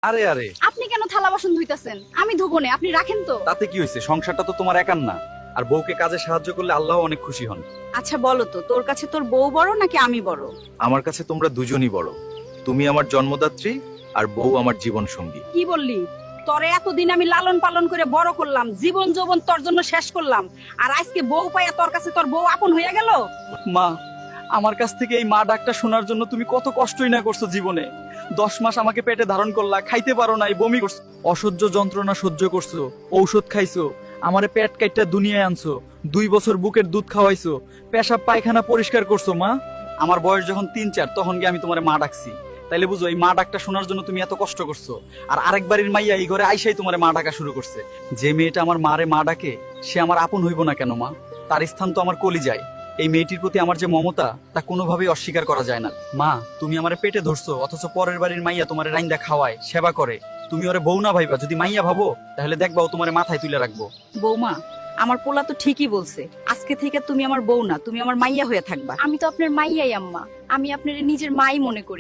আরে আরে, আপনি কেন থালা বাসন ধুইতাছেন? আমি ধুবো না, আপনি রাখেন তো। তাতে কি হয়েছে? সংসারটা তো তোমার একার না। আর বউকে কাজে সাহায্য করলে আল্লাহ অনেক খুশি হন। আচ্ছা বলো তো, তোর কাছে তোর বউ বড় নাকি আমি বড়? আমার কাছে তোমরা দুজনই বড়। তুমি আমার জন্মদাত্রী, আর বউ আমার জীবন সঙ্গী। কি বললি? তোরে এতদিন আমি লালন পালন করে বড় করলাম, জীবন যৌবন তোর জন্য শেষ করলাম, আর আজকে বউ পাইয়া তোর কাছে তোর বউ আপন হইয়া গেল? মা, আমার কাছ থেকে এই মা ডাকটা শোনার জন্য তুমি কত কষ্টই না করছো জীবনে। 10 মাস আমাকে পেটে ধারণ করলা, খাইতে পারো নাই, বমি করছো, অসহ্য যন্ত্রণা সহ্য করছো, ঔষধ খাইছো, আমারে পেট কাইটটা দুনিয়ায় আনছো, 2 বছর বুকের দুধ খাওয়াইছো, পেশাব পায়খানা পরিষ্কার করছো। মা, আমার বয়স যখন 3-4 তখন গিয়ে আমি তোমারে মা ডাকছি। তাইলে বুঝো, এই মা ডাকটা শোনার জন্য তুমি এত কষ্ট করছো। আর আরেক বাড়ির মাইয়া এই ঘরে আইসাই তোমারে মা ডাকা শুরু করছে। যে মেয়েটা আমার মারে মা ডাকে, সে আমার আপন হইব না কেন মা? তার স্থান তো আমার কলিজায়। এই মেয়েটির প্রতি আমার যে মমতা, তা কোনোভাবেই অস্বীকার করা যায় না। মা, তুমি আমারে পেটে ধরছো, অথচ পরের বাড়ির মাইয়া তোমারে রাইন্দা খাওয়ায়, সেবা করে। তুমি ওরে বউ না ভাইবা, যদি মাইয়া ভাবো তাহলে দেখবা ও তোমারে মাথায় তুলে রাখবো। বৌমা, আমার পোলা তো ঠিকই বলছে, আজকে থেকে তুমি আমার বউ না, তুমি আমার মাইয়া হয়ে থাকবা। আমি তো আপনার মাইয়াই আম্মা, আমি আপনার নিজের মাই মনে করি।